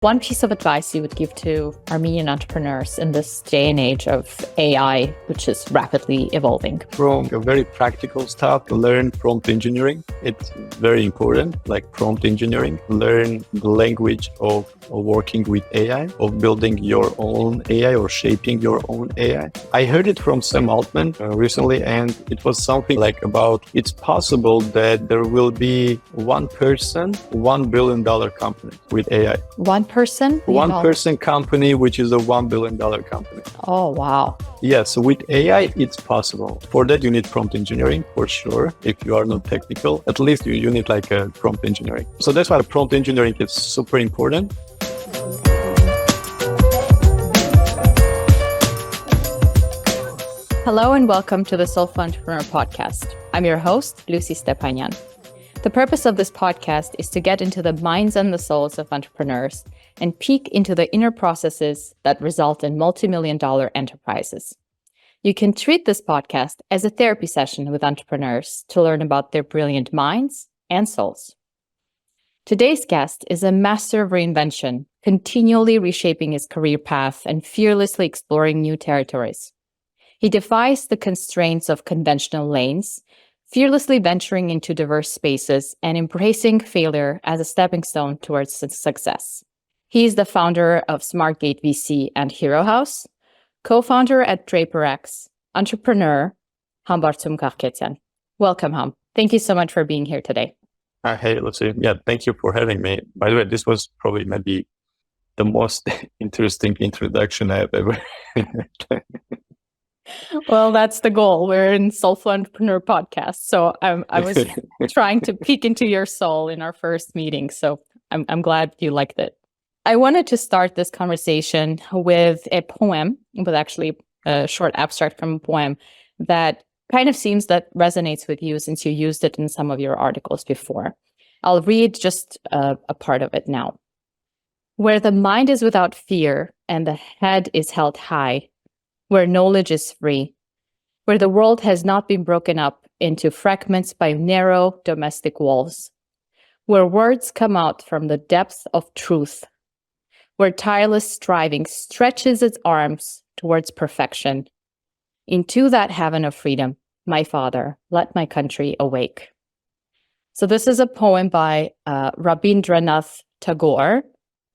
One piece of advice you would give to Armenian entrepreneurs in this day and age of AI, which is rapidly evolving? From a very practical stuff, learn prompt engineering. It's very important, like prompt engineering. Learn the language of working with AI, of building your own AI or shaping your own AI. I heard it from Sam Altman recently, and it was something like about it's possible that there will be one person, $1 billion company with AI. One person Company, which is a $1 billion company. Oh, wow. Yeah, so with AI, it's possible. For that, you need prompt engineering, for sure. If you are not technical, at least you need like a prompt engineering. So that's why prompt engineering is super important. Hello and welcome to the Soulful Entrepreneur podcast. I'm your host, Lucy Stepanyan. The purpose of this podcast is to get into the minds and the souls of entrepreneurs and peek into the inner processes that result in multi-million-dollar enterprises. You can treat this podcast as a therapy session with entrepreneurs to learn about their brilliant minds and souls. Today's guest is a master of reinvention, continually reshaping his career path and fearlessly exploring new territories. He defies the constraints of conventional lanes, fearlessly venturing into diverse spaces and embracing failure as a stepping stone towards success. He is the founder of SmartgateVC and Hero House, co-founder at Draper, entrepreneur, Ham Bartum Karketian. Welcome, Ham. Thank you so much for being here today. Hey, Lucy. Yeah, thank you for having me. By the way, this was probably maybe the most interesting introduction I've ever had. Well, that's the goal. We're in Soulful Entrepreneur podcast. So I was trying to peek into your soul in our first meeting. So I'm glad you liked it. I wanted to start this conversation with a poem, with actually a short abstract from a poem that kind of seems that resonates with you since you used it in some of your articles before. I'll read just a part of it now. Where the mind is without fear and the head is held high, where knowledge is free, where the world has not been broken up into fragments by narrow domestic walls, where words come out from the depth of truth, where tireless striving stretches its arms towards perfection. Into that heaven of freedom, my Father, let my country awake. So this is a poem by Rabindranath Tagore,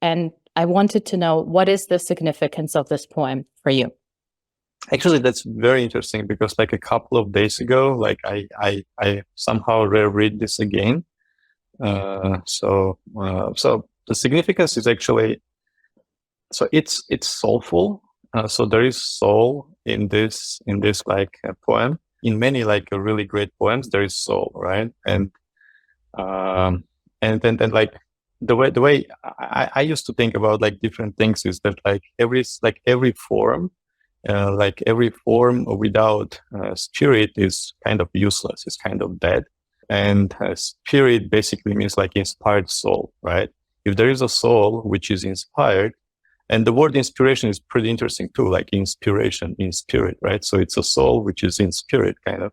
and I wanted to know, what is the significance of this poem for you? Actually, that's very interesting because like a couple of days ago, like I somehow reread this again. So the significance is actually, so it's soulful. So there is soul in this like poem. In many like really great poems, there is soul, right? And then like the way I used to think about like different things is that like every form. Like every form without spirit is kind of useless, it's kind of dead. And spirit basically means like inspired soul, right? If there is a soul which is inspired, and the word inspiration is pretty interesting too, like inspiration in spirit, right? So it's a soul which is in spirit, kind of.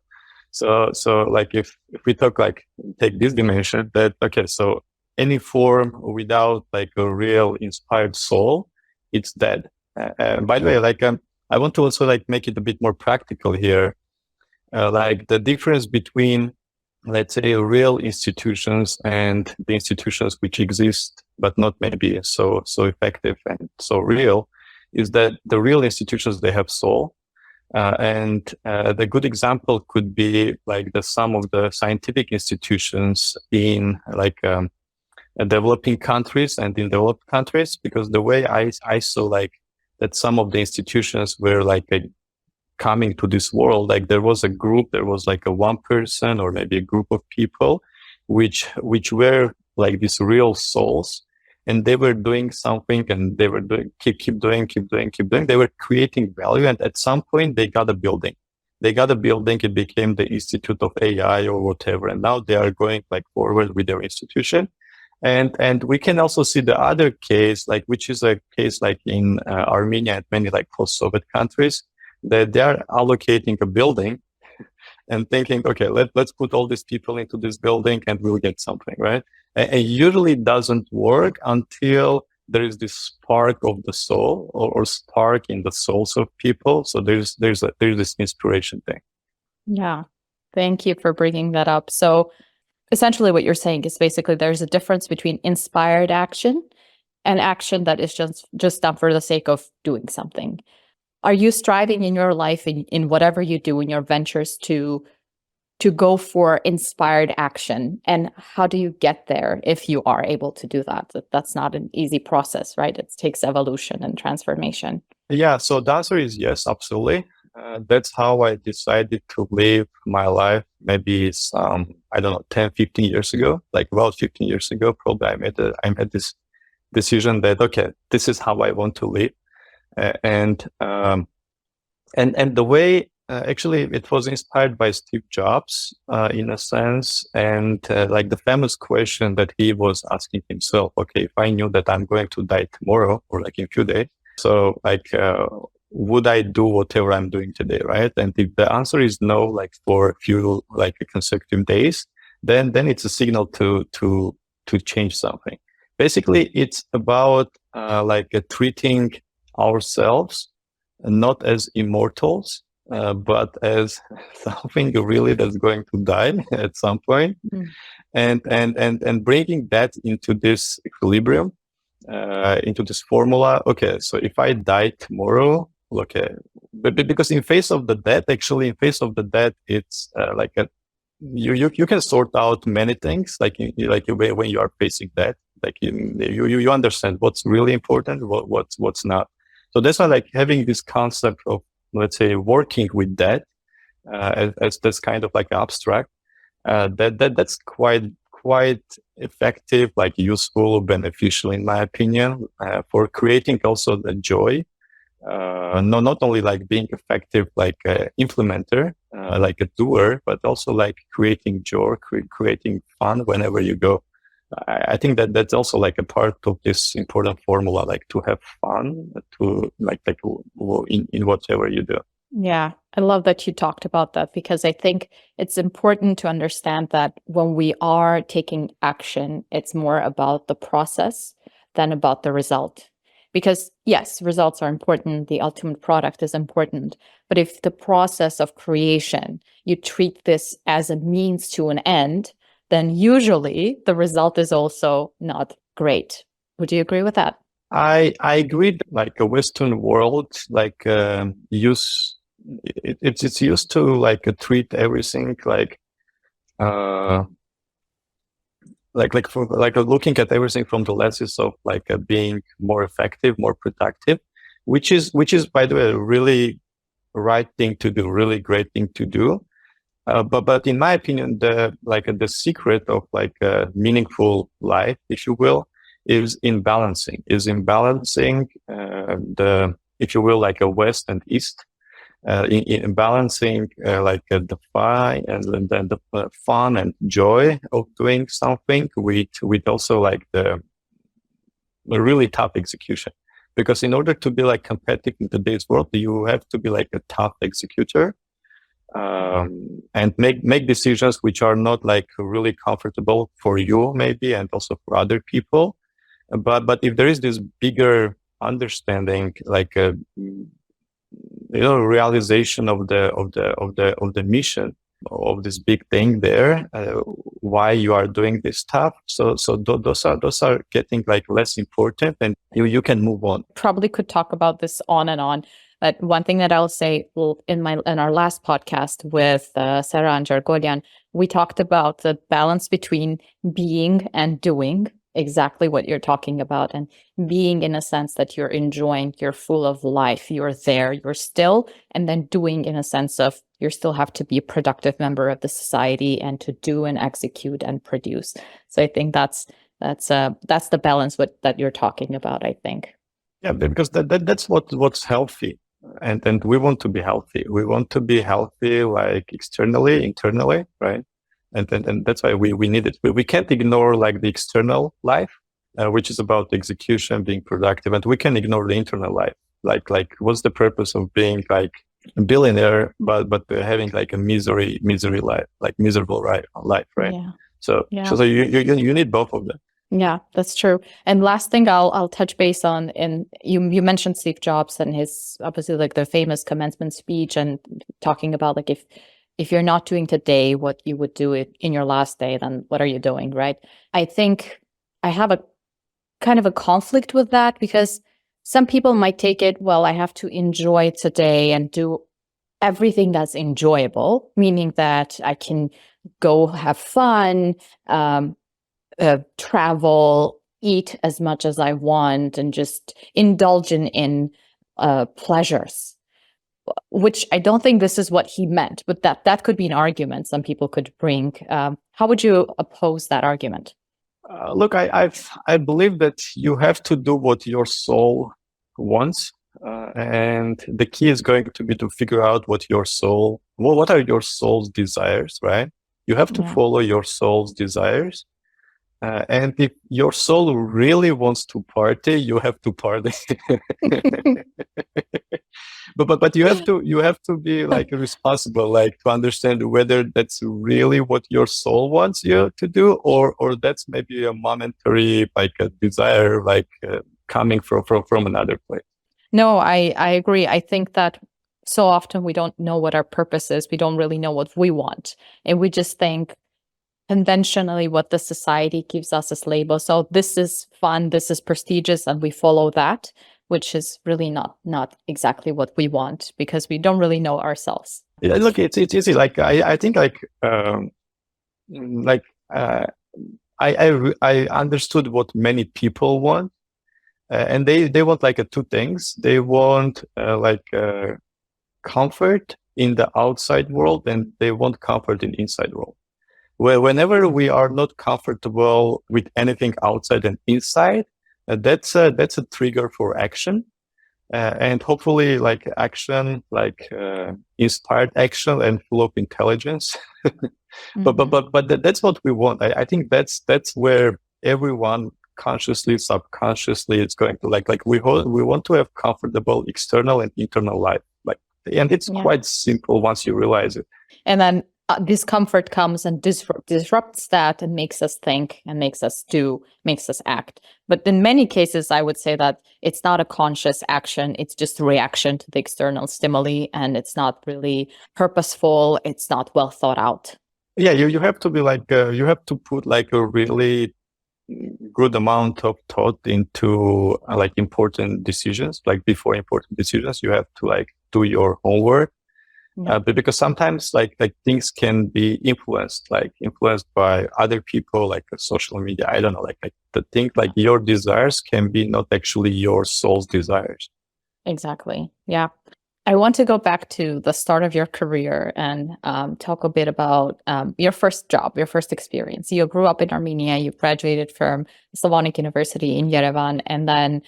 So like if we take this dimension, that okay, so any form without like a real inspired soul, it's dead. By the way, like I want to also like make it a bit more practical here, like the difference between, let's say, real institutions and the institutions which exist but not maybe so effective and so real, is that the real institutions, they have soul, and the good example could be like some of the scientific institutions in like developing countries and in developed countries, because the way I saw like that some of the institutions were like coming to this world, like there was a group, there was like a one person or maybe a group of people which were like these real souls, and they were doing something, and they were doing keep doing. They were creating value, and at some point they got a building. It became the Institute of AI or whatever, and now they are going like forward with their institution. And we can also see the other case, like which is a case like in Armenia and many like post-Soviet countries, that they are allocating a building and thinking, okay, let's put all these people into this building and we'll get something, right? And usually it doesn't work until there is this spark of the soul or spark in the souls of people. So there's this inspiration thing. Yeah. Thank you for bringing that up. So essentially what you're saying is basically there's a difference between inspired action and action that is just done for the sake of doing something. Are you striving in your life, in whatever you do in your ventures, to go for inspired action? And how do you get there if you are able to do that? That's not an easy process, right? It takes evolution and transformation. Yeah, so the answer is yes, absolutely. That's how I decided to live my life maybe some, I don't know, 10, 15 years ago, like about 15 years ago, probably I made this decision that, okay, this is how I want to live. And the way, actually, it was inspired by Steve Jobs, in a sense, and like the famous question that he was asking himself, okay, if I knew that I'm going to die tomorrow or like in a few days, so like, would I do whatever I'm doing today, right? And if the answer is no, like for a few like consecutive days, then it's a signal to change something. Basically, it's about treating ourselves not as immortals, but as something really that's going to die at some point, and bringing that into this equilibrium, into this formula. Okay, so if I die tomorrow, okay, but because in face of the death, it's like you can sort out many things, like when you are facing that, like you understand what's really important, what's not. So that's why like having this concept of, let's say, working with that as this kind of like abstract, that's quite effective, like useful, beneficial in my opinion, for creating also the joy. Not only like being effective like implementer, like a doer, but also like creating joy, creating fun whenever you go. I think that's also like a part of this important formula, like to have fun, to like in whatever you do. Yeah, I love that you talked about that, because I think it's important to understand that when we are taking action, it's more about the process than about the result. Because yes, results are important, the ultimate product is important, but if the process of creation, you treat this as a means to an end, then usually the result is also not great. Would you agree with that? I agree. Like a Western world, like it's used to like treat everything like looking at everything from the lenses of like being more effective, more productive, which is by the way a really right thing to do, really great thing to do. But in my opinion, the secret of like a meaningful life, if you will, is in balancing the, if you will, like a west and east, in balancing the fun and then the fun and joy of doing something with also like the really tough execution. Because in order to be like competitive in today's world, you have to be like a tough executor. And make decisions which are not like really comfortable for you maybe, and also for other people. But if there is this bigger understanding, like a realization of the mission of this big thing there, why you are doing this stuff. So those are getting like less important, and you can move on. Probably could talk about this on and on. But one thing that I'll say, in our last podcast with Sarah and Jargolian, we talked about the balance between being and doing, exactly what you're talking about, and being in a sense that you're enjoying, you're full of life, you're there, you're still, and then doing in a sense of you still have to be a productive member of the society and to do and execute and produce. So I think that's the balance that you're talking about, I think. Yeah, because that's what's healthy. And we want to be healthy. We want to be healthy, like externally, internally, right? And that's why we need it. We can't ignore like the external life, which is about execution, being productive, and we can ignore the internal life. Like what's the purpose of being like a billionaire, but having like a miserable life, right? Yeah. So you need both of them. Yeah, that's true. And last thing I'll touch base on, and you mentioned Steve Jobs and his obviously like the famous commencement speech and talking about like if you're not doing today what you would do it in your last day, then what are you doing, right? I think I have a kind of a conflict with that because some people might take it, well, I have to enjoy today and do everything that's enjoyable, meaning that I can go have fun, travel, eat as much as I want, and just indulge in pleasures. Which I don't think this is what he meant, but that could be an argument some people could bring. How would you oppose that argument? Look, I believe that you have to do what your soul wants, and the key is going to be to figure out what are your soul's desires, right? You have to follow your soul's desires. And if your soul really wants to party, you have to party. but you have to be like responsible, like to understand whether that's really what your soul wants you to do, or that's maybe a momentary like a desire, like coming from another place. No, I agree. I think that so often we don't know what our purpose is. We don't really know what we want, and we just think conventionally what the society gives us as label. So this is fun, this is prestigious, and we follow that, which is really not exactly what we want because we don't really know ourselves. Yeah, look, it's easy. Like I think I understood what many people want, and they want like two things. They want comfort in the outside world, and they want comfort in the inside world. Whenever we are not comfortable with anything outside and inside, that's a trigger for action, and hopefully like action, inspired action and full of intelligence. But that's what we want. I think that's where everyone consciously, subconsciously is going to like we want to have comfortable external and internal life, and it's quite simple once you realize it. And then discomfort comes and disrupts that and makes us think and makes us act. But in many cases, I would say that it's not a conscious action. It's just a reaction to the external stimuli, and it's not really purposeful. It's not well thought out. Yeah, you have to be you have to put like a really good amount of thought into important decisions. Like before important decisions, you have to do your homework. But because sometimes things can be influenced by other people, like social media. I don't know, the thing, your desires can be not actually your soul's desires. Exactly. Yeah. I want to go back to the start of your career and talk a bit about your first job, your first experience. You grew up in Armenia, you graduated from Slavonic University in Yerevan, and then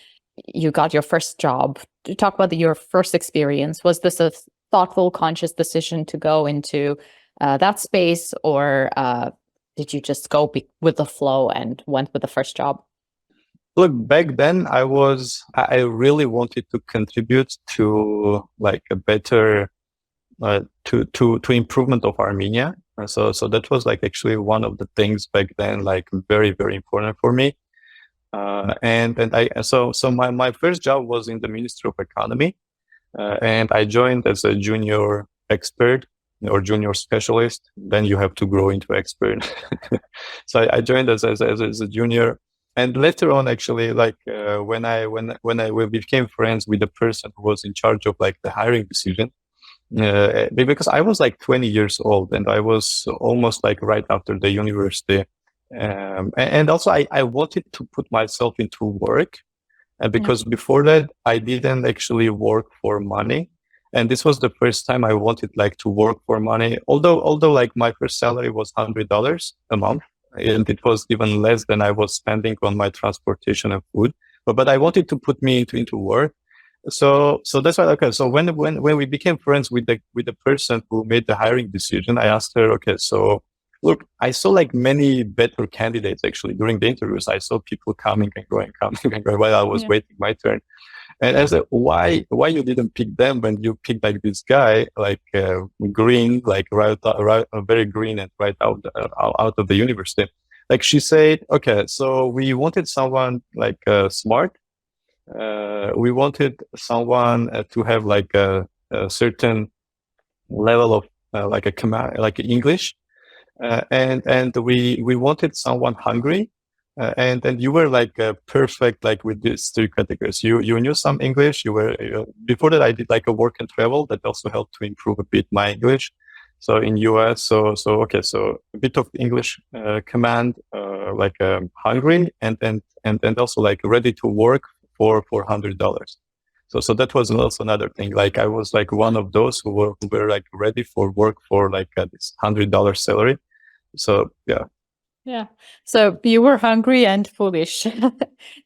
you got your first job. To talk about your first experience, was this a thoughtful, conscious decision to go into that space, or did you just go with the flow and went with the first job? Look, back then I really wanted to contribute to a better to improvement of Armenia. So that was actually one of the things back then, very, very important for me. So my first job was in the Ministry of Economy. And I joined as a junior expert or junior specialist. Then you have to grow into expert. So I joined as a junior, and later on, actually, when we became friends with the person who was in charge of the hiring decision, because I was 20 years old and I was almost right after the university, and also I wanted to put myself into work. Because before that, I didn't actually work for money. And this was the first time I wanted to work for money. Although my first salary was $100 a month, and it was even less than I was spending on my transportation and food. But I wanted to put me into work. So that's why, okay. So when we became friends with the person who made the hiring decision, I asked her, okay, so look, I saw many better candidates actually during the interviews. I saw people coming and going while I was waiting my turn. And I said, why you didn't pick them when you picked this guy, green, very green and right out of the university? like she said, okay, so we wanted someone like smart. We wanted someone to have like a certain level of like a command, like English, and we wanted someone hungry, and you were like perfect like with these three categories. You knew some English. You were before that I did like a work and travel that also helped to improve a bit my English. So in US, so okay, so a bit of English command, like hungry, and also like ready to work for $100. So that was also another thing. Like I was like one of those who were like ready for work for like this $100 salary. So yeah. Yeah. So you were hungry and foolish.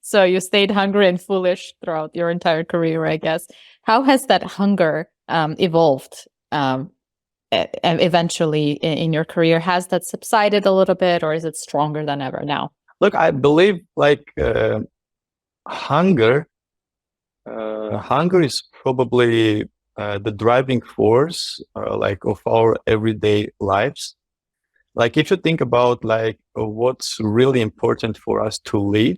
So you stayed hungry and foolish throughout your entire career, I guess. How has that hunger evolved eventually in your career? Has that subsided a little bit, or is it stronger than ever now? Look, I believe like hunger is probably the driving force like of our everyday lives. Like if you think about like what's really important for us to live,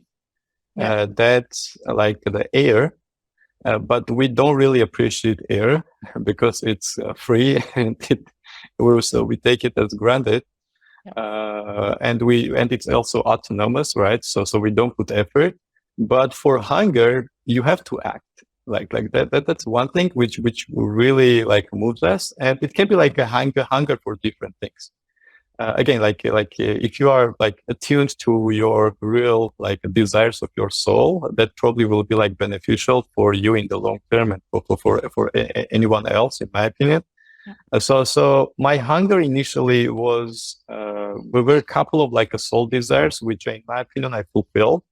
that's like the air, but we don't really appreciate air because it's free and we take it as granted. And it's also autonomous, right? So we don't put effort. But for hunger, you have to act like that. That's one thing which really like moves us, and it can be like a hunger for different things. Again, like if you are like attuned to your real like desires of your soul, that probably will be like beneficial for you in the long term and for anyone else, in my opinion. So my hunger initially was there were a couple of like soul desires, which in my opinion I fulfilled.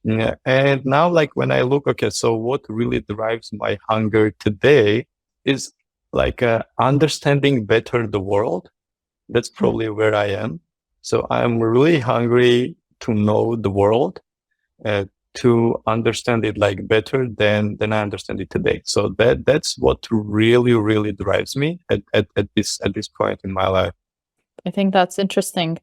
Yeah. And now like when I look, okay, so what really drives my hunger today is like understanding better the world. That's probably where I am. So I'm really hungry to know the world, to understand it like better than I understand it today. So that's what really drives me at this point in my life. I think that's interesting.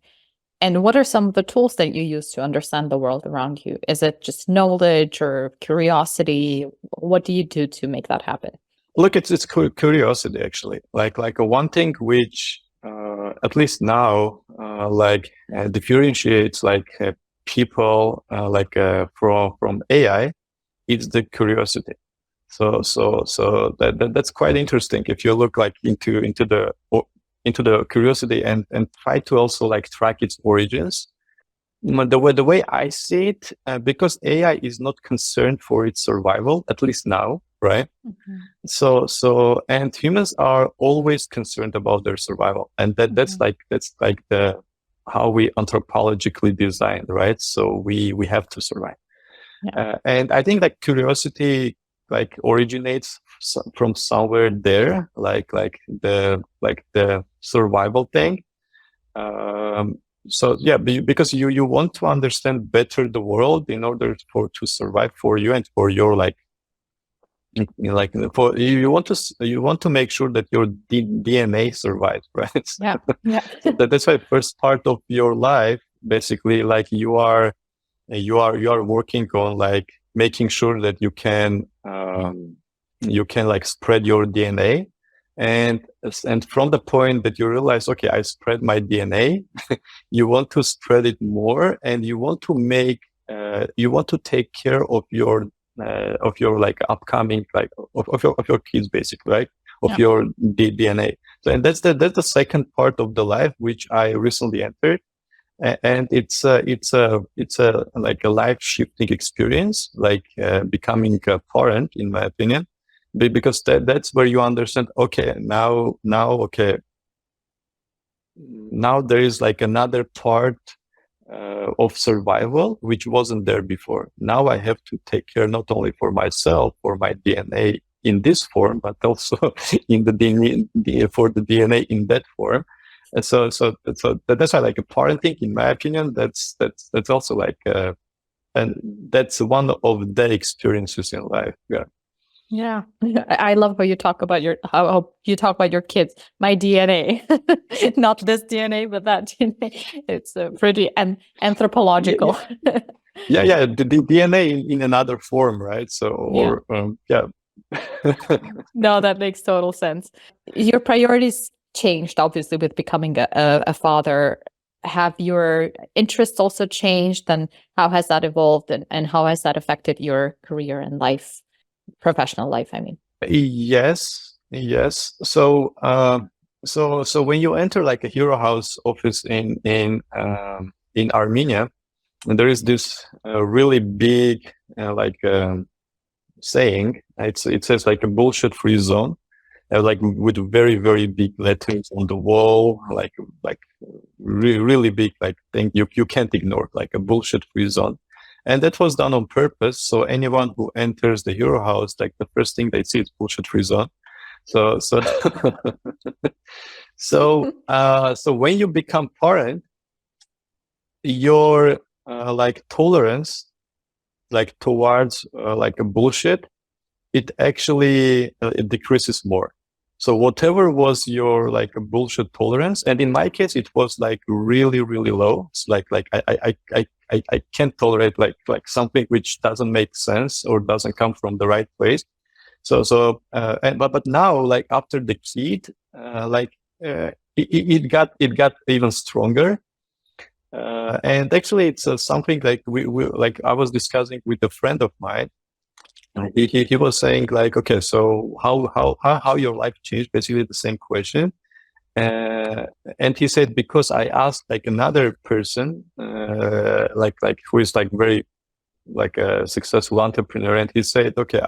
And what are some of the tools that you use to understand the world around you? Is it just knowledge or curiosity? What do you do to make that happen? Look, it's curiosity actually. Like one thing which at least now differentiates like people from AI, it's the curiosity. So that's quite interesting. If you look like into the curiosity and try to also like track its origins. The way I see it, because AI is not concerned for its survival, at least now, right? Mm-hmm. So and humans are always concerned about their survival, and that's like the how we anthropologically designed, right? So we have to survive. Yeah. And I think like curiosity like originates from somewhere there, like the survival thing. So yeah, because you want to understand better the world in order to survive for you and for your like for you want to make sure that your DNA survives, right? Yeah. So that's why first part of your life basically like you are working on like making sure that you can like spread your DNA, and from the point that you realize, okay, I spread my DNA, you want to spread it more, and you want to take care of your like upcoming like of your kids basically, right? Of your DNA. So and that's the second part of the life which I recently entered. And it's a like a life shifting experience, like becoming a parent, in my opinion, because that's where you understand. Okay, now there is like another part of survival which wasn't there before. Now I have to take care not only for myself, for my DNA in this form, but also in the DNA for the DNA in that form. And so that's why like a parenting, in my opinion, that's also like and that's one of the experiences in life. Yeah. Yeah. I love how you talk about how you talk about your kids. My DNA, not this DNA, but that DNA. It's pretty anthropological. Yeah. The DNA in another form, right? So, Yeah. yeah. No, that makes total sense. Your priorities changed, obviously, with becoming a father. Have your interests also changed, and how has that evolved, and how has that affected your career and life, professional life, I mean? Yes. So when you enter like a Hero House office in Armenia, and there is this really big saying. It says like a bullshit-free zone, like with very big letters on the wall, like really big, like thing you can't ignore, like a bullshit-free zone. And that was done on purpose. So anyone who enters the Hero House, like the first thing they see is bullshit-free zone. So so when you become parent, your like tolerance like towards like a bullshit, it actually it decreases more. So whatever was your like a bullshit tolerance, and in my case it was like really low. It's like I can't tolerate like something which doesn't make sense or doesn't come from the right place. But now, like after the kid, it got even stronger. And actually, it's something like we like I was discussing with a friend of mine. He was saying like, okay, so how your life changed? Basically, the same question. And he said, because I asked like another person, like who is like very like a successful entrepreneur, and he said, okay,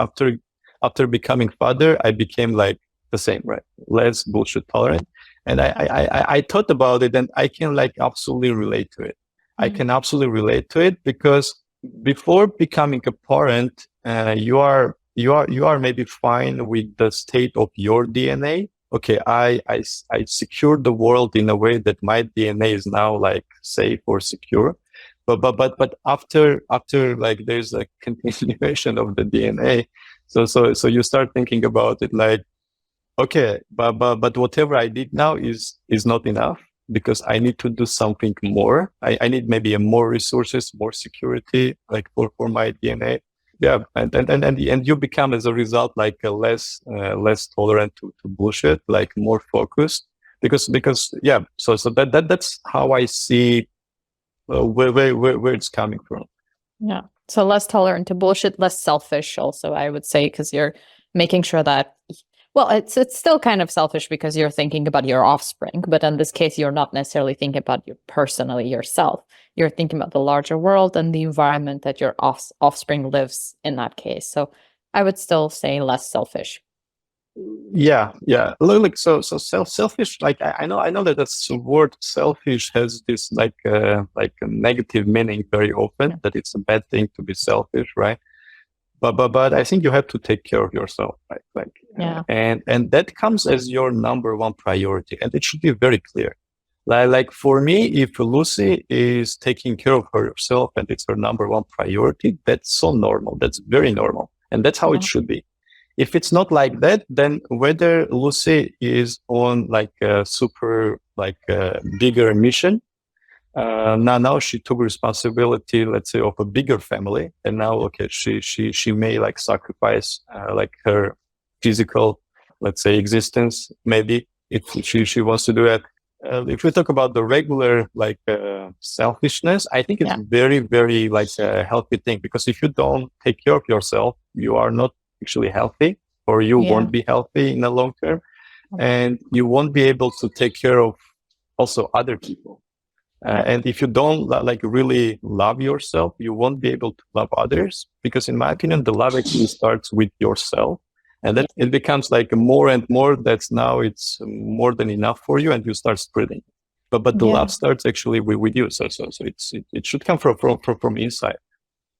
after becoming father, I became like the same, right? Less bullshit tolerant. And I thought about it, and I can like absolutely relate to it. I can absolutely relate to it because before becoming a parent, you are maybe fine with the state of your DNA. Okay, I secured the world in a way that my DNA is now like safe or secure. But after like there's a continuation of the DNA, so you start thinking about it like, okay, but whatever I did now is not enough, because I need to do something more. I need maybe more resources, more security, like for my DNA. Yeah, and you become as a result like a less tolerant to bullshit, like more focused, because yeah. So that's how I see where it's coming from. Yeah. So less tolerant to bullshit, less selfish also, I would say, because you're making sure that, well, it's still kind of selfish because you're thinking about your offspring, but in this case, you're not necessarily thinking about you personally yourself. You're thinking about the larger world and the environment that your offspring lives in that case. So I would still say less selfish. Yeah. Look, so selfish. Like I know that that's word selfish has this like a negative meaning very often. Yeah. That it's a bad thing to be selfish, right? But I think you have to take care of yourself, right? Yeah. And that comes as your number one priority, and it should be very clear. Like for me, if Lucy is taking care of herself and it's her number one priority, that's so normal. That's very normal, and that's how it should be. If it's not like that, then whether Lucy is on like a super like bigger mission, now she took responsibility, let's say, of a bigger family, and now okay, she may like sacrifice like her physical, let's say, existence, maybe, if she wants to do that. If we talk about the regular like selfishness, I think it's very like a healthy thing, because if you don't take care of yourself, you are not actually healthy, or you won't be healthy in the long term, and you won't be able to take care of also other people. And if you don't like really love yourself, you won't be able to love others, because in my opinion, the love actually starts with yourself, and that it becomes like more and more. That's now it's more than enough for you, and you start spreading. But the love starts actually with you. So it should come from inside.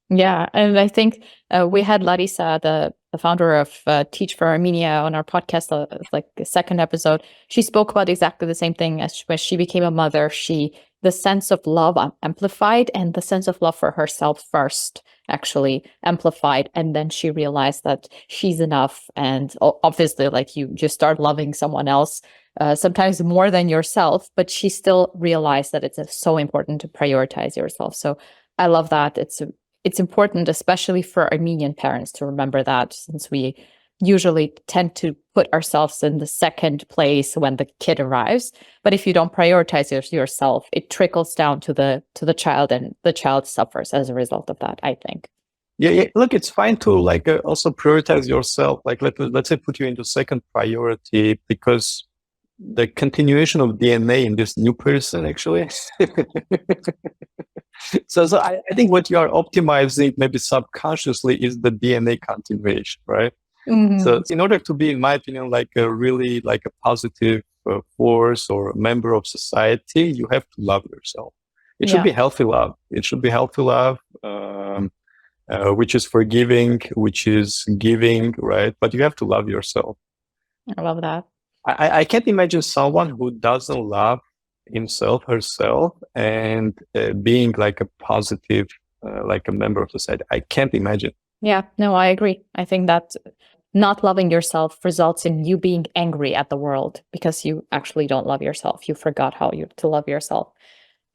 Yeah, and I think we had Larissa, the founder of Teach for Armenia, on our podcast, like the second episode. She spoke about exactly the same thing. As when she became a mother, the sense of love amplified, and the sense of love for herself first actually amplified. And then she realized that she's enough. And obviously, like you just start loving someone else, sometimes more than yourself, but she still realized that it's so important to prioritize yourself. So I love that. It's important, especially for Armenian parents, to remember that, since we usually tend to put ourselves in the second place when the kid arrives. But if you don't prioritize yourself, it trickles down to the child, and the child suffers as a result of that, I think. Yeah. Look, it's fine to like also prioritize yourself. Like let's say put you into second priority, because the continuation of DNA in this new person actually. So I think what you are optimizing maybe subconsciously is the DNA continuation, right? Mm-hmm. So in order to be, in my opinion, like a really like a positive force or a member of society, you have to love yourself. It should be healthy love. It should be healthy love, which is forgiving, which is giving, right? But you have to love yourself. I love that. I can't imagine someone who doesn't love himself, herself, and being like a positive, like a member of society. I can't imagine. Yeah, no, I agree. I think that not loving yourself results in you being angry at the world because you actually don't love yourself. You forgot how to love yourself.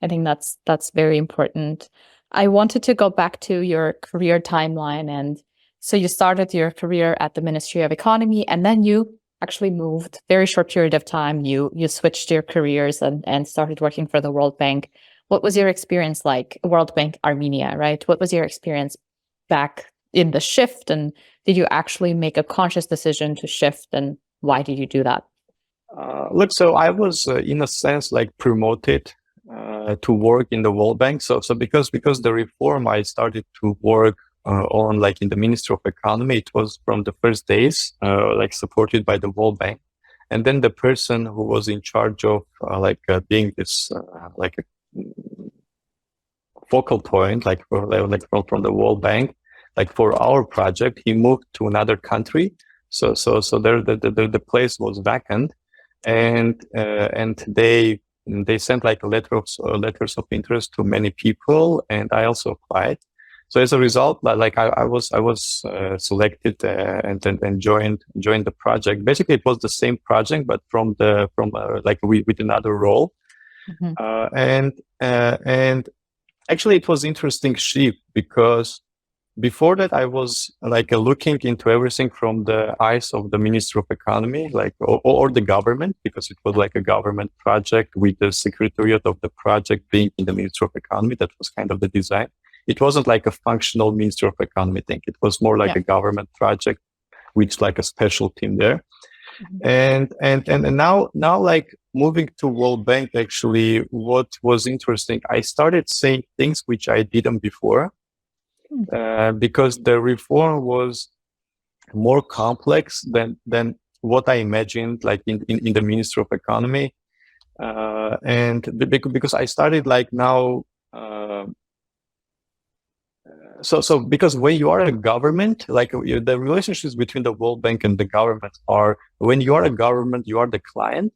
I think that's very important. I wanted to go back to your career timeline. And so you started your career at the Ministry of Economy, and then you actually moved very short period of time. You switched your careers and started working for the World Bank. What was your experience like? World Bank Armenia, right? What was your experience back in the shift, and did you actually make a conscious decision to shift, and why did you do that? Look, so I was in a sense like promoted to work in the World Bank. So because the reform I started to work on like in the Ministry of Economy, it was from the first days like supported by the World Bank. And then the person who was in charge of being this like a focal point, like from the World Bank, like for our project, he moved to another country. So there the place was vacant, and they sent like letters of interest to many people, and I also applied. So as a result, like I was selected and joined the project. Basically, it was the same project, but from with another role. Mm-hmm. And actually, it was interesting shift, because before that, I was like looking into everything from the eyes of the Ministry of Economy, like or the government, because it was like a government project with the secretariat of the project being in the Ministry of Economy. That was kind of the design. It wasn't like a functional Ministry of Economy thing. It was more like a government project with like a special team there. Mm-hmm. And now like moving to World Bank, actually, what was interesting, I started saying things which I didn't before. Because the reform was more complex than what I imagined, like in the Ministry of Economy, and because I started like now. So because when you are a government, like the relationships between the World Bank and the government are, when you are a government, you are the client,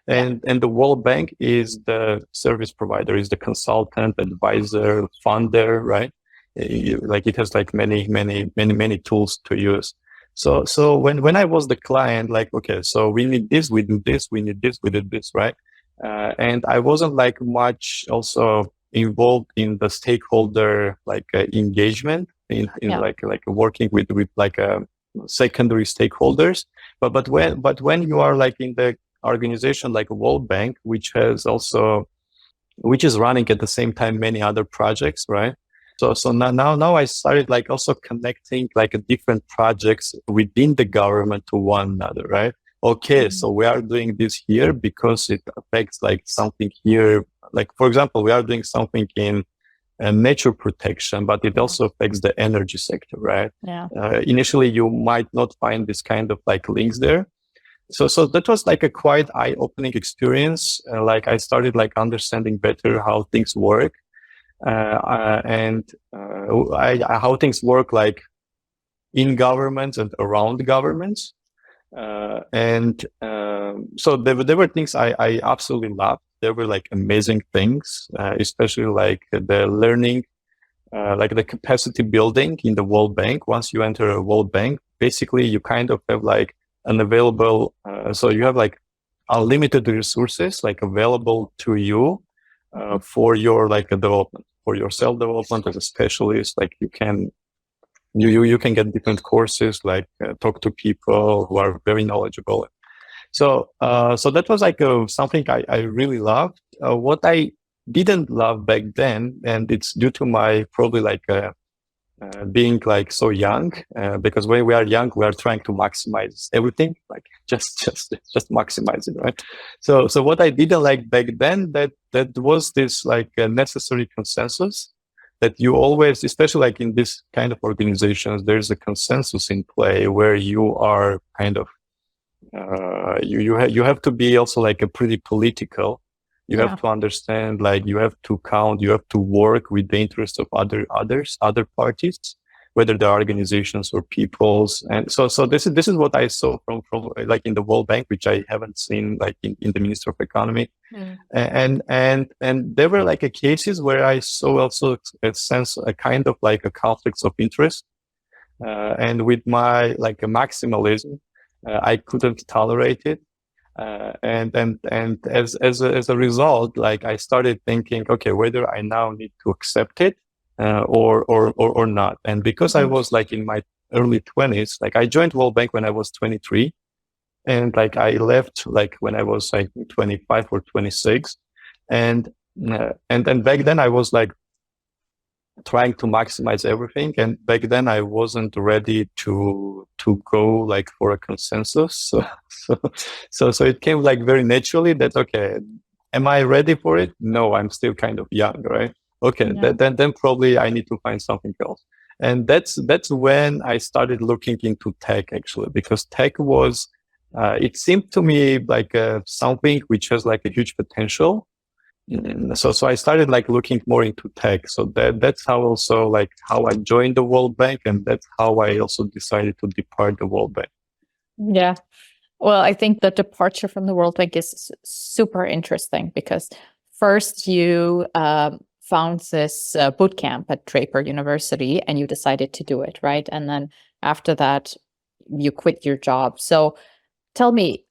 and the World Bank is the service provider, is the consultant, advisor, funder, right? Like it has like many tools to use. So when I was the client, like, okay, so we need this, we do this, we need this, we did this, right? And I wasn't like much also involved in the stakeholder engagement in like working with like secondary stakeholders. But when you are like in the organization like a World Bank, which is running at the same time many other projects, right? So now I started like also connecting like different projects within the government to one another, right? Okay, so we are doing this here because it affects like something here. Like, for example, we are doing something in nature protection, but it also affects the energy sector, right? Yeah. Initially, you might not find this kind of like links there. So that was like a quite eye-opening experience. Like I started like understanding better how things work. And how things work like in governments and around governments. So there were things I absolutely loved. There were like amazing things, especially like the learning like the capacity building in the World Bank. Once you enter a World Bank, basically you kind of have like an available, so you have like unlimited resources like available to you for your like development, for your self development as a specialist. Like you can get different courses, like talk to people who are very knowledgeable. So that was like something I really loved. What I didn't love back then, and it's due to my probably like being like so young, because when we are young, we are trying to maximize everything, like just maximize it, right? So what I didn't like back then, that was this like necessary consensus that you always, especially like in this kind of organizations, there's a consensus in play where you are kind of you have to be also like a pretty political. You have to understand, like you have to count, you have to work with the interests of other parties, whether they're organizations or peoples. And so this is what I saw from like in the World Bank, which I haven't seen like in the Ministry of Economy. And there were like cases where I saw also a kind of like a conflicts of interest. And with my like a maximalism, I couldn't tolerate it. And as a result, like I started thinking, okay, whether I now need to accept it or not. And because I was like in my early 20s, like I joined World Bank when I was 23, and like I left like when I was like 25 or 26, and then back then I was like trying to maximize everything, and back then I wasn't ready to go like for a consensus. So it came like very naturally that, okay, am I ready for it? No, I'm still kind of young, right? Okay, then probably I need to find something else. And that's when I started looking into tech, actually, because tech was it seemed to me like something which has like a huge potential. So I started like looking more into tech. So that's how also like how I joined the World Bank, and that's how I also decided to depart the World Bank. Yeah. Well, I think the departure from the World Bank is super interesting because first you found this boot camp at Draper University and you decided to do it, right? And then after that, you quit your job. So tell me,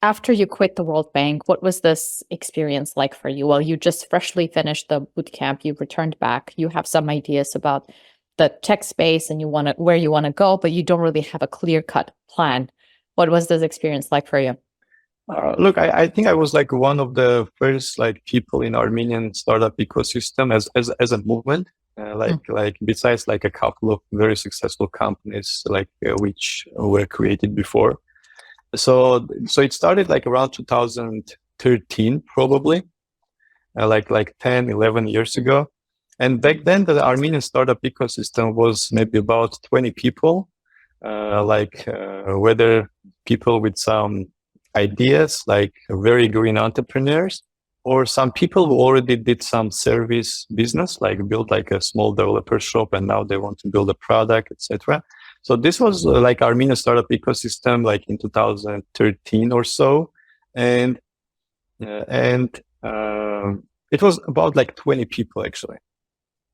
after you quit the World Bank, what was this experience like for you? Well, you just freshly finished the boot camp, you returned back, you have some ideas about the tech space and where you want to go, but you don't really have a clear-cut plan. What was this experience like for you? Look, I think I was like one of the first like people in Armenian startup ecosystem as a movement. Like besides like a couple of very successful companies like which were created before. So it started like around 2013, probably, like 10, 11 years ago. And back then, the Armenian startup ecosystem was maybe about 20 people, whether people with some ideas, like very green entrepreneurs, or some people who already did some service business, like built like a small developer shop, and now they want to build a product, etc. So this was like Armenian startup ecosystem, like in 2013 or so, and it was about like 20 people actually.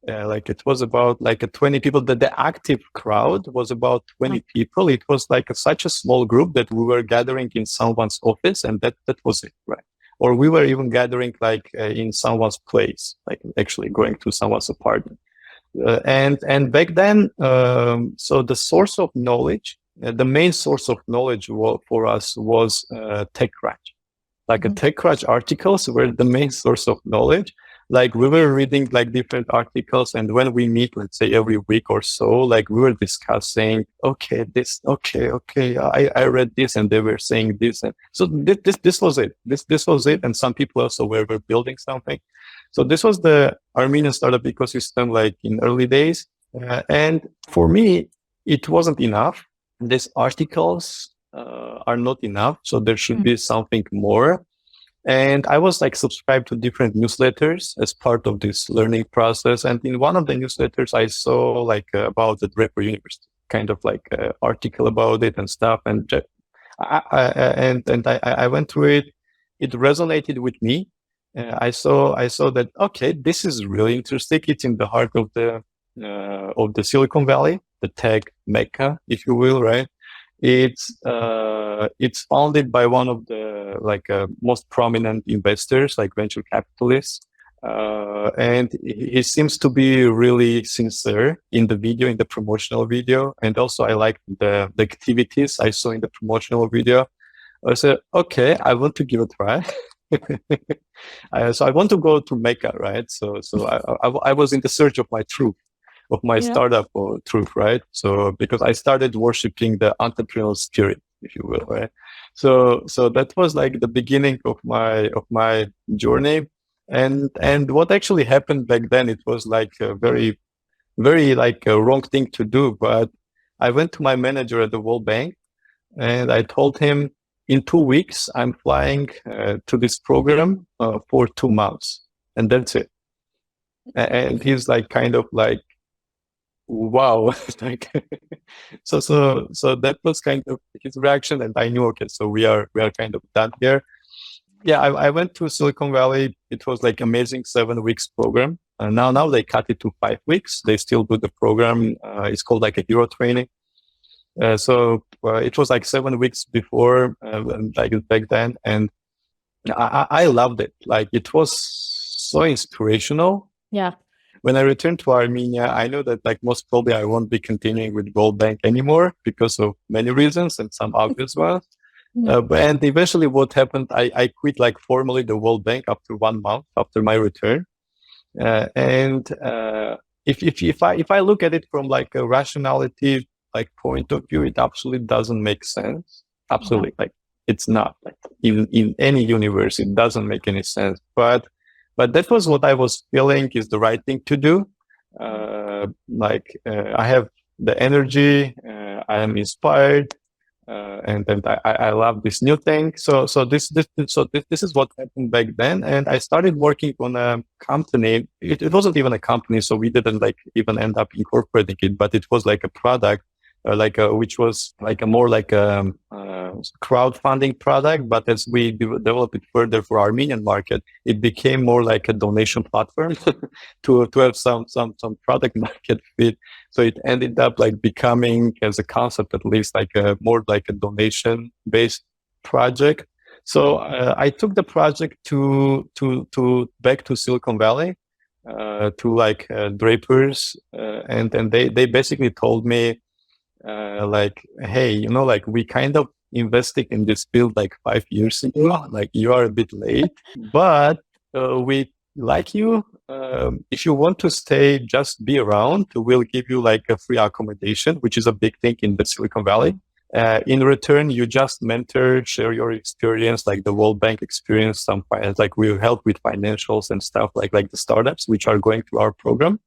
Like it was about like 20 people. The active crowd was about 20 people. It was like such a small group that we were gathering in someone's office, and that was it, right? Or we were even gathering like in someone's place, like actually going to someone's apartment. And back then, so the source of knowledge, the main source of knowledge for us was TechCrunch. Like TechCrunch articles were the main source of knowledge. Like we were reading like different articles, and when we meet, let's say every week or so, like we were discussing, okay, I read this, and they were saying this, and so this was it. This was it, and some people also were building something. So this was the Armenian startup ecosystem, like in early days. And for me, it wasn't enough. These articles are not enough. So there should be something more. And I was like subscribed to different newsletters as part of this learning process. And in one of the newsletters, I saw like about the Draper University, kind of like article about it and stuff. And I went through it. It resonated with me. I saw that, okay, this is really interesting. It's in the heart of the of the Silicon Valley, the tech mecca, if you will, right? It's founded by one of the most prominent investors, like venture capitalists. And he seems to be really sincere in the promotional video. And also I like the activities I saw in the promotional video. I said, okay, I want to give it a try. So I want to go to Mecca, right? So I was in the search of my truth, of my startup or truth, right? So because I started worshiping the entrepreneurial spirit, if you will, right? So that was like the beginning of my journey. And what actually happened back then, it was like a very, very like a wrong thing to do. But I went to my manager at the World Bank and I told him, in 2 weeks, I'm flying to this program for 2 months, and that's it. And he's like, kind of like, wow, like, so that was kind of his reaction, and I knew, okay, so we are kind of done here. Yeah, I went to Silicon Valley. It was like amazing 7 weeks program. Now they cut it to 5 weeks. They still do the program. It's called like a hero training. So it was like 7 weeks before, like back then, and I loved it. Like it was so inspirational. Yeah. When I returned to Armenia, I know that like most probably I won't be continuing with World Bank anymore because of many reasons and some obvious ones. And eventually what happened, I quit like formally the World Bank after 1 month after my return. If I look at it from like a rationality like point of view, it absolutely doesn't make sense. Absolutely. Like it's not like in any universe, it doesn't make any sense. But that was what I was feeling is the right thing to do. I have the energy, I am inspired, and I love this new thing. So this is what happened back then. And I started working on a company. It wasn't even a company, so we didn't like even end up incorporating it, but it was like a product, which was like a more like a crowdfunding product. But as we developed it further for Armenian market, it became more like a donation platform to have some product market fit. So it ended up like becoming, as a concept at least, like a more like a donation based project. So I took the project to back to Silicon Valley, to like Drapers, and they basically told me, like, hey, you know, like we kind of invested in this field like 5 years ago. Like you are a bit late, but we like you. If you want to stay, just be around. We'll give you like a free accommodation, which is a big thing in the Silicon Valley. In return, you just mentor, share your experience, like the World Bank experience. Some like we help with financials and stuff like the startups which are going through our program.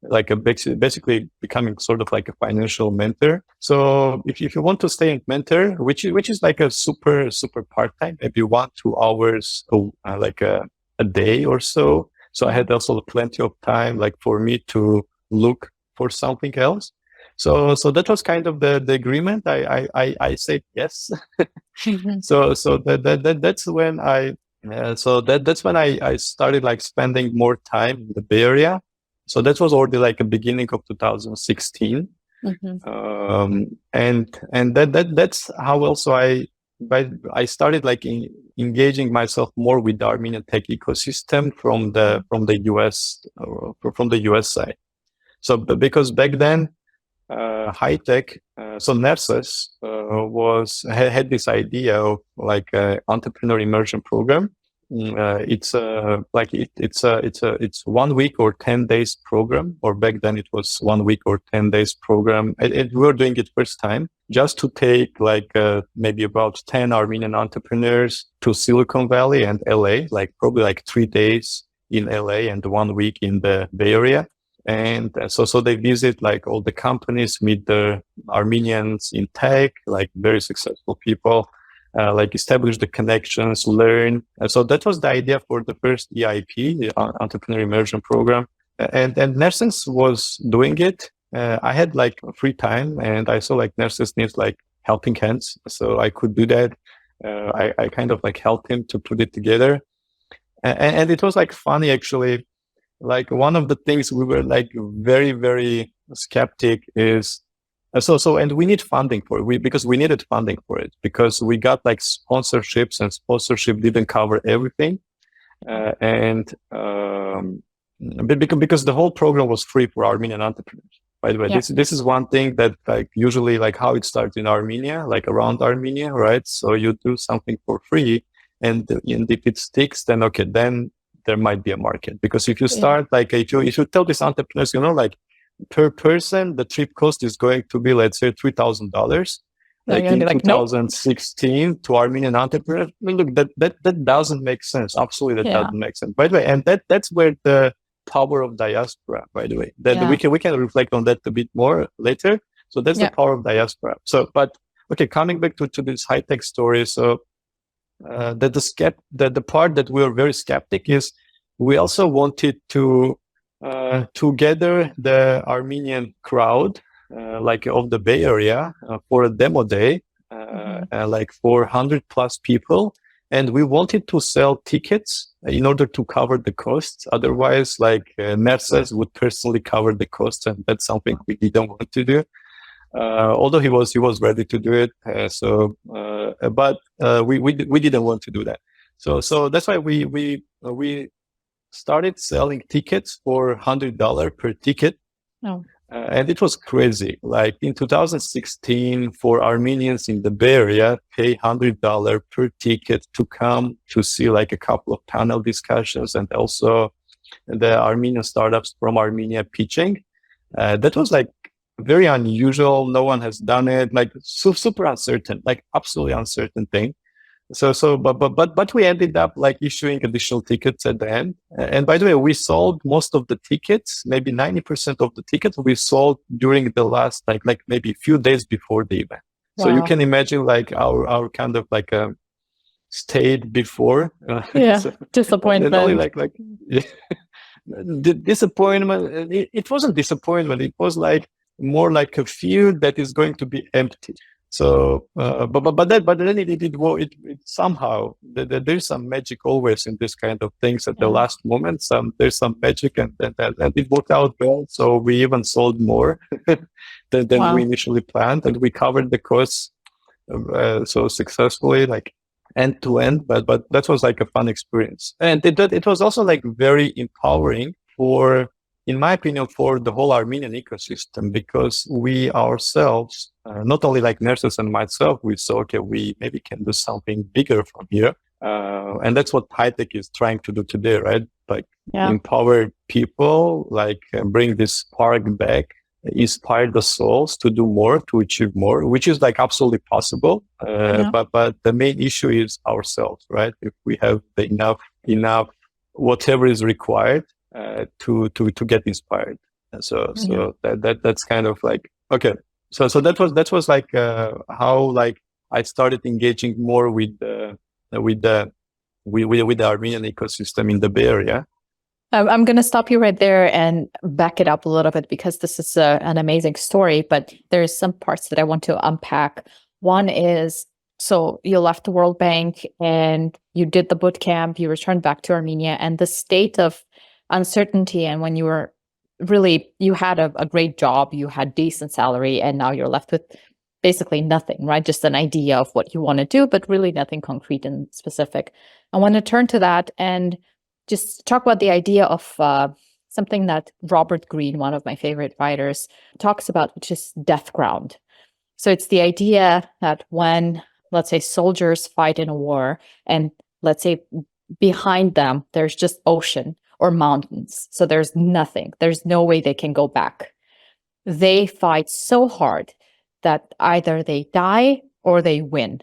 Like basically becoming sort of like a financial mentor. So if you want to stay and mentor, which is like a super part-time, maybe 1-2 hours, like a day or so. So I had also plenty of time like for me to look for something else. So that was kind of the agreement. I said yes. So that's when that's when I started like spending more time in the Bay Area. So that was already like a beginning of 2016. And that's how also I started like engaging myself more with the Armenian tech ecosystem from the US side. So because back then, high tech, so Nerses had this idea of like entrepreneur immersion program. It's 1 week or 10 days program, or back then it was 1 week or 10 days program. We were doing it first time just to take like maybe about 10 Armenian entrepreneurs to Silicon Valley and LA, like probably like 3 days in LA and 1 week in the Bay Area. And so they visit like all the companies, meet the Armenians in tech, like very successful people. Like establish the connections, learn. So that was the idea for the first EIP, the Entrepreneur Immersion Program. And Nerses was doing it. I had like free time and I saw like Nerses needs like helping hands. So I could do that. I kind of like helped him to put it together. And it was like funny actually. like one of the things we were like very, very skeptic is and we need funding for it. Because we needed funding for it because we got like sponsorships and sponsorship didn't cover everything. Because the whole program was free for Armenian entrepreneurs. By the way, this is one thing that like usually like how it starts in Armenia, like around Armenia, right? So you do something for free, and if it sticks, then okay, then there might be a market. Because if you start like if you tell these entrepreneurs, like per person, the trip cost is going to be, let's say, $3,000. Like in 2016 nope. To Armenian entrepreneurs, I mean, look, that doesn't make sense. Absolutely, that doesn't make sense. By the way, and that's where the power of diaspora, by the way, that we can reflect on that a bit more later. So that's the power of diaspora. So, but okay, coming back to this high tech story. So the part that we were very skeptic is we also wanted to gather the Armenian crowd, like of the Bay Area, for a demo day, like 400 plus people. And we wanted to sell tickets in order to cover the costs. Otherwise, like Mercedes would personally cover the costs, and that's something we didn't want to do. Although he was ready to do it, but we didn't want to do that. So that's why we started selling tickets for $100 per ticket. Oh. And it was crazy. Like in 2016, for Armenians in the Bay Area, pay $100 per ticket to come to see like a couple of panel discussions and also the Armenian startups from Armenia pitching. That was like very unusual. No one has done it. Like super uncertain, like absolutely uncertain thing. But we ended up like issuing additional tickets at the end. And by the way, we sold most of the tickets, maybe 90% of the tickets we sold during the last, like maybe a few days before the event. Wow. So you can imagine like our kind of like state before. Disappointment. Only the disappointment. It wasn't disappointment. It was like more like a fear that is going to be empty. So, but then it somehow there's some magic always in this kind of things at the last moment. There's some magic, and it worked out well. So we even sold more than we initially planned, and we covered the costs so successfully, like end to end. But that was like a fun experience, and it was also like very empowering for, in my opinion, for the whole Armenian ecosystem, because we ourselves, not only like nurses and myself, we saw, okay, we maybe can do something bigger from here. And that's what high tech is trying to do today, right? Like empower people, like bring this spark back, inspire the souls to do more, to achieve more, which is like absolutely possible. But the main issue is ourselves, right? If we have the enough, whatever is required, to get inspired. And so that's kind of like, okay. So that was like how like I started engaging more with the Armenian ecosystem in the Bay Area. I'm going to stop you right there and back it up a little bit, because this is an amazing story, but there's some parts that I want to unpack. One is, so you left the World Bank and you did the boot camp, you returned back to Armenia, and the state of uncertainty, and when you were you had a great job, you had decent salary, and now you're left with basically nothing, right? Just an idea of what you want to do, but really nothing concrete and specific. I want to turn to that and just talk about the idea of something that Robert Greene, one of my favorite writers, talks about, which is death ground. So it's the idea that when, let's say, soldiers fight in a war, and let's say behind them, there's just ocean or mountains. So there's nothing. There's no way they can go back. They fight so hard that either they die or they win.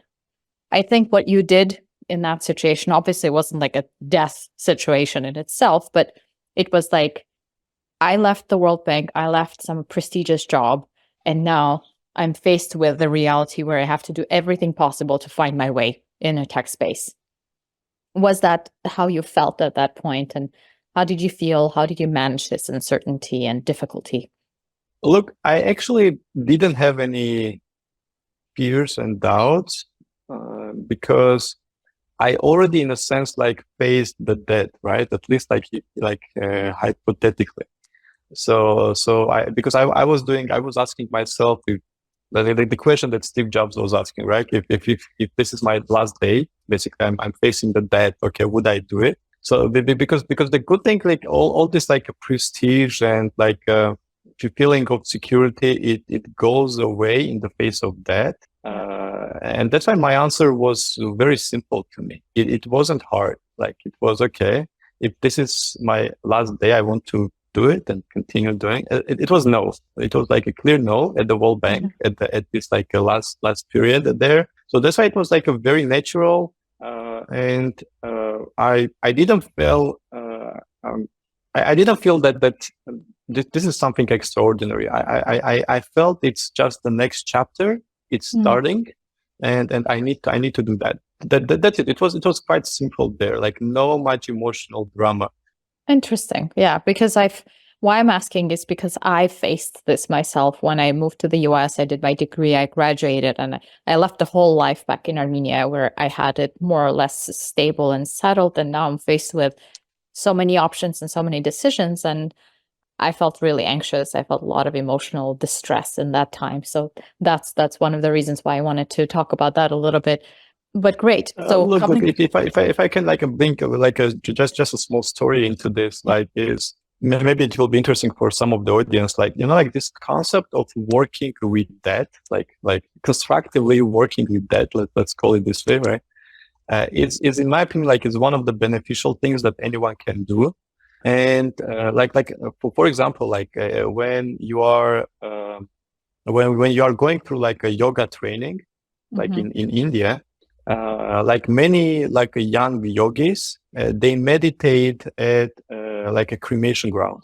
I think what you did in that situation, obviously it wasn't like a death situation in itself, but it was like, I left the World Bank, I left some prestigious job, and now I'm faced with the reality where I have to do everything possible to find my way in a tech space. Was that how you felt at that point? And how did you feel? How did you manage this uncertainty and difficulty? Look, I actually didn't have any fears and doubts because I already, in a sense, like faced the death, right? At least hypothetically. So because I was asking myself if the question that Steve Jobs was asking, right? If this is my last day, basically I'm facing the death. Okay, would I do it? So because the good thing, like all this like prestige and like feeling of security, it goes away in the face of death. And that's why my answer was very simple to me. It wasn't hard. Like it was okay. If this is my last day, I want to do it and continue doing it. It was no. It was like a clear no at the World Bank at this like last period there. So that's why it was like a very natural. And I didn't feel I didn't feel that this is something extraordinary. I felt it's just the next chapter. It's starting, and I need to do that. That's it. It was quite simple there. Like no much emotional drama. Interesting. Yeah, because why I'm asking is because I faced this myself when I moved to the US. I did my degree, I graduated, and I left the whole life back in Armenia where I had it more or less stable and settled. And now I'm faced with so many options and so many decisions. And I felt really anxious. I felt a lot of emotional distress in that time. So that's one of the reasons why I wanted to talk about that a little bit. But great. So look, if I can like bring like just a small story into this, like is maybe it will be interesting for some of the audience, like like this concept of working with debt, like constructively working with debt. Let's call it this way, right? Is in my opinion like is one of the beneficial things that anyone can do. And for example, like when you are when you are going through like a yoga training, like in India. Like many like young yogis, they meditate at like a cremation ground,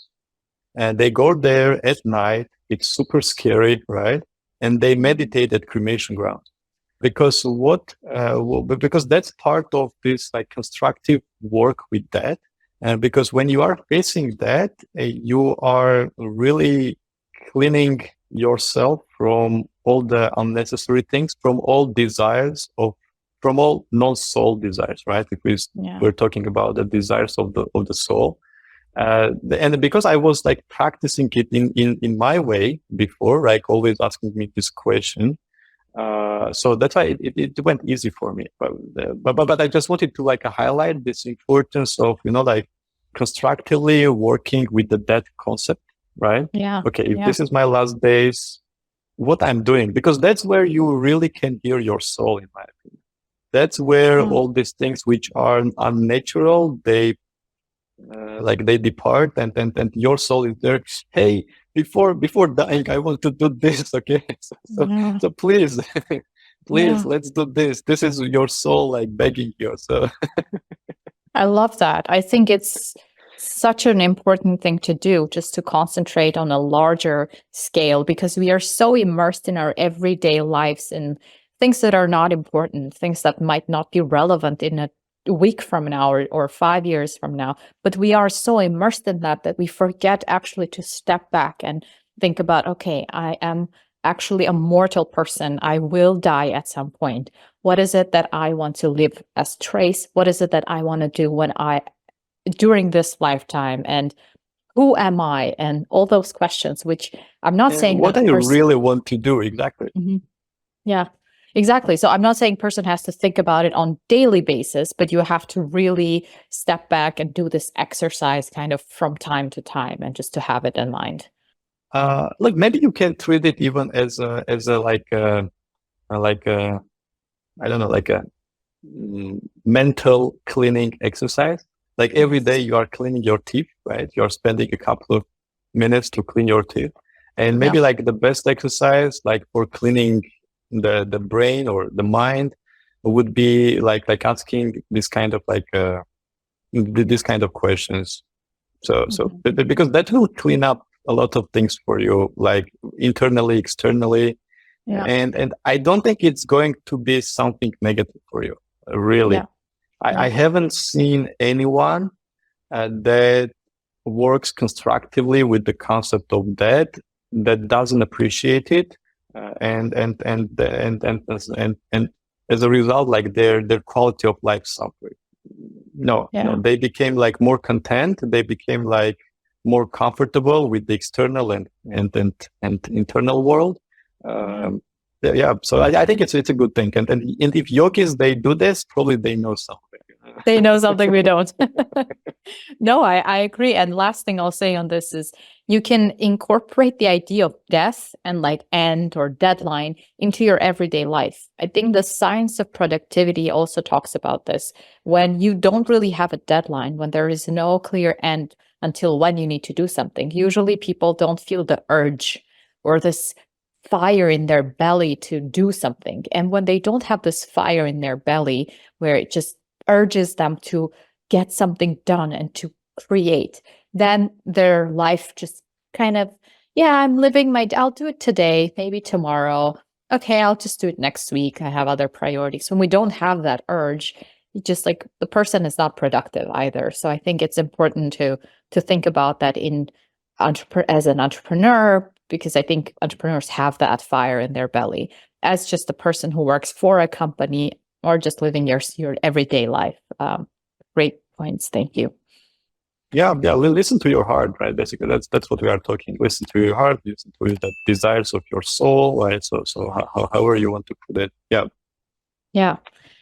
and they go there at night. It's super scary, right? And they meditate at cremation ground because because that's part of this like constructive work with that. And because when you are facing that, you are really cleaning yourself from all the unnecessary things, from all desires from all non-soul desires, right? Because we're talking about the desires of the soul. And because I was like practicing it in my way before, like always asking me this question. So that's why it went easy for me. But I just wanted to like highlight this importance of, like constructively working with the death concept, right? Yeah. Okay. If this is my last days, what I'm doing, because that's where you really can hear your soul, in my opinion. That's where all these things which are unnatural, they depart, and your soul is there. Hey, before dying, I want to do this. Okay, so please, let's do this. This is your soul like begging you. So I love that. I think it's such an important thing to do, just to concentrate on a larger scale, because we are so immersed in our everyday lives in things that are not important, things that might not be relevant in a week from now or 5 years from now. But we are so immersed in that we forget actually to step back and think about, okay, I am actually a mortal person. I will die at some point. What is it that I want to leave as trace? What is it that I want to do during this lifetime? And who am I? And all those questions, which I'm not saying what I really want to do exactly. Yeah. Exactly. So I'm not saying person has to think about it on daily basis, but you have to really step back and do this exercise kind of from time to time, and just to have it in mind. Look, maybe you can treat it even as a I don't know, like a mental cleaning exercise. Like every day you are cleaning your teeth, right? You're spending a couple of minutes to clean your teeth, and maybe like the best exercise, like for cleaning the brain or the mind, would be like asking this kind of this kind of questions. So because that will clean up a lot of things for you, like internally, externally, and I don't think it's going to be something negative for you, really. I haven't seen anyone that works constructively with the concept of that doesn't appreciate it. And as a result, like their quality of life suffered. No, they became like more content. They became like more comfortable with the external and internal world. So I think it's a good thing. And if yogis, they do this, probably they know something. They know something we don't. No, I agree. And last thing I'll say on this is you can incorporate the idea of death and like end or deadline into your everyday life. I think the science of productivity also talks about this. When you don't really have a deadline, when there is no clear end until when you need to do something, usually people don't feel the urge or this fire in their belly to do something. And when they don't have this fire in their belly, where it just urges them to get something done and to create, then their life just kind of, I'm living I'll do it today, maybe tomorrow. Okay, I'll just do it next week. I have other priorities. When we don't have that urge, just like the person is not productive either. So I think it's important to think about that as an entrepreneur, because I think entrepreneurs have that fire in their belly as just a person who works for a company or just living your everyday life. Great points. Thank you. Yeah. Listen to your heart, right? Basically, that's what we are talking. Listen to your heart. Listen to the desires of your soul, right? So however you want to put it. Yeah. Yeah.